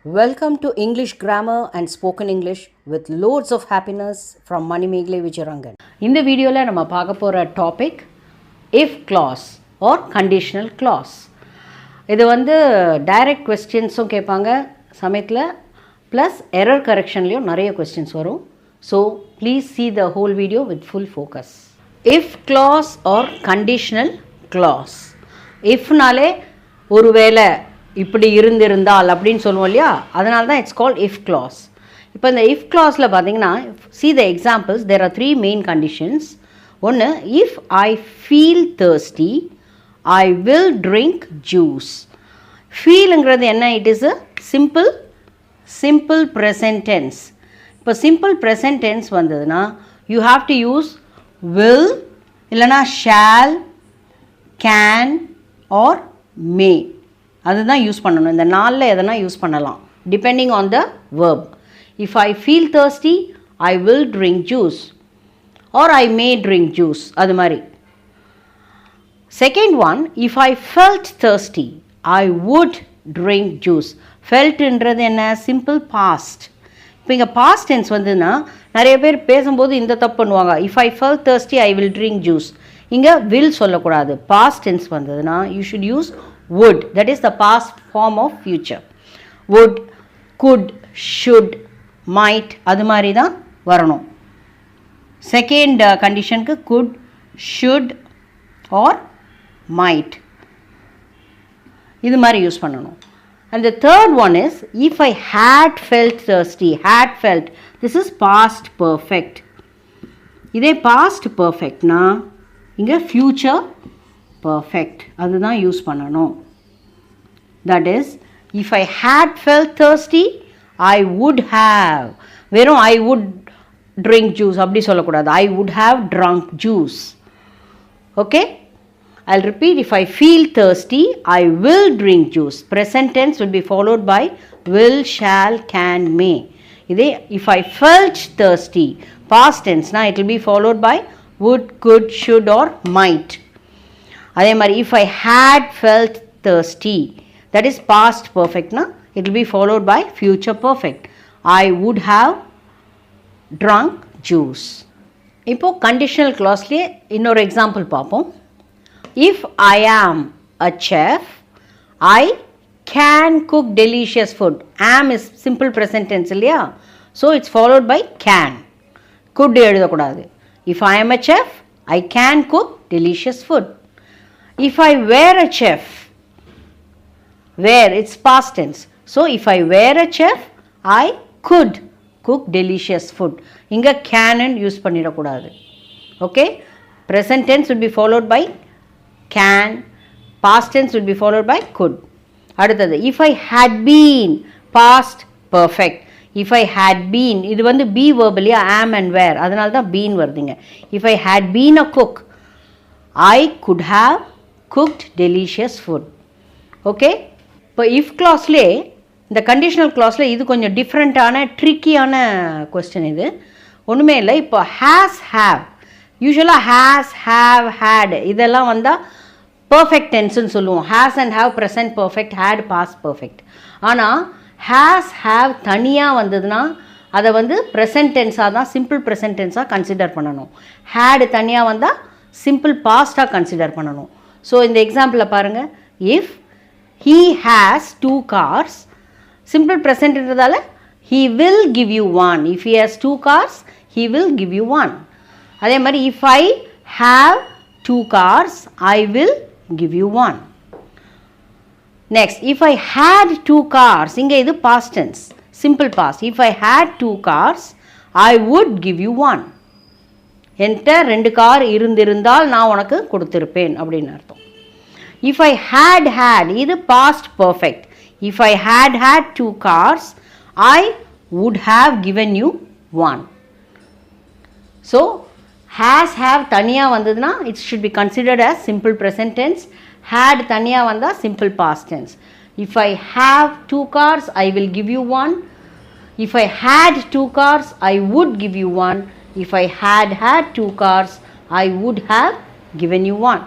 Welcome to English Grammar and Spoken English with loads of happiness from Manimegle Vijayarangan. இந்த வீடியோல நம்ம பார்க்க போற topic if clause or conditional clause. இது வந்து டைரக்ட் क्वेश्चंसும் கேட்பாங்க சமயத்துல ப்ளஸ் எரர் கரெக்ஷன்லயும் நிறைய क्वेश्चंस வரும். So please see the whole video with full focus. If clause or conditional clause. Ifனாலே ஒருவேளை இப்படி இருந்திருந்தால் அப்படின்னு சொல்லுவோம் இல்லையா, அதனால தான் இட்ஸ் கால்ட் இஃப் கிளாஸ். இப்போ இந்த இஃப் கிளாஸில் பார்த்தீங்கன்னா see the examples, there are three main conditions. ஒன்று, if I feel thirsty I will drink juice. ஃபீலுங்கிறது என்ன? It is a simple present tense. இப்போ சிம்பிள் ப்ரெசன்ட் டென்ஸ் வந்ததுன்னா you have to use will இல்லைனா shall, can or may. அதுதான் use பண்ணணும். இந்த நாளில் எதனா யூஸ் பண்ணலாம் depending on the verb. If I feel thirsty I will drink juice or I may drink juice, அது மாதிரி. Second one, if I felt thirsty I would drink juice. ஃபெல்ட்ன்றது என்ன? Simple past. இப்போ இங்கே பாஸ்ட் டென்ஸ் வந்துன்னா நிறைய பேர் பேசும்போது இந்த தப்பு பண்ணுவாங்க. If I felt thirsty I will drink juice. இங்கே வில் சொல்லக்கூடாது. பாஸ்ட் டென்ஸ் வந்ததுன்னா you should use would, that is the past form of future. would, could, should, might, அது மாதிரி தான் வரணும். செகண்ட் கண்டிஷனுக்கு could, should or might இது மாதிரி யூஸ் பண்ணணும். and the third one is if I had felt thirsty. had felt, this is past perfect. இதே past perfectனா இங்கே future perfect, அதுதான் யூஸ் பண்ணணும். that is if I had felt thirsty I would have, வெறும் I would drink juice அப்படி சொல்லக்கூடாது. I would have drunk juice. okay, I'll repeat. if I feel thirsty I will drink juice. present tense will be followed by will, shall, can, may. இதே if I felt thirsty past tense na it will be followed by would, could, should or might. அதே மாதிரி if I had felt thirsty, that is past perfect na, it will be followed by future perfect. I would have drunk juice. இப்போ conditional clauseலே இன்னொரு example பார்ப்போம். if I am a chef I can cook delicious food. am is simple present tense இல்லையா, so it's followed by can. could எழுதக்கூடாது. if I am a chef I can cook delicious food. if I were a chef, were, it's past tense, so if I were a chef I could cook delicious food. இங்க can use பண்ணிடக்கூடாது. okay, present tense would be followed by can, past tense would be followed by could. அடுத்தது if I had been, past perfect. if I had been, இது வந்து be verb இல்லையா, am and were, அதனால தான் been வருதுங்க. if I had been a cook I could have cooked delicious food. okay, இப்போ if கிளாஸ்லே இந்த conditional கிளாஸில் இது கொஞ்சம் டிஃப்ரெண்ட்டான ட்ரிக்கியான கொஸ்டின். இது ஒன்றுமே இல்லை. இப்போ ஹேஸ், ஹேவ், யூஸ்வலாக ஹேஸ், ஹேவ், ஹேட் இதெல்லாம் வந்தால் பர்ஃபெக்ட் டென்ஸ்ன்னு சொல்லுவோம். Has and have present perfect, had past perfect. ஆனால் ஹேஸ், ஹேவ் தனியாக வந்ததுன்னா அதை வந்து ப்ரெசன்ட் டென்ஸாக தான், சிம்பிள் ப்ரெசன்ட் டென்ஸாக கன்சிடர் பண்ணணும். ஹேடு தனியாக வந்தால் சிம்பிள் பாஸ்ட்டாக கன்சிடர் பண்ணணும். ஸோ இந்த எக்ஸாம்பிளில் பாருங்கள். If he has 2 cars, simple present என்றதால he will give you one. if he has 2 cars he will give you one. அதே மாதிரி if I have 2 cars I will give you one. next, if I had 2 cars, இங்க இது past tense, simple past. if I had 2 cars I would give you one. என்கிட்ட 2 car இருந்திருந்தால் நான் உனக்கு கொடுத்திருப்பேன் அப்படின்னு அர்த்தம். if I had இது past perfect. if I had 2 cars I would have given you one. so has, have தனியா வந்ததுன்னா it should be considered as simple present tense. had தனியா வந்தா simple past tense. if I have 2 cars I will give you one. if I had 2 cars I would give you one. if I had 2 cars I would have given you one.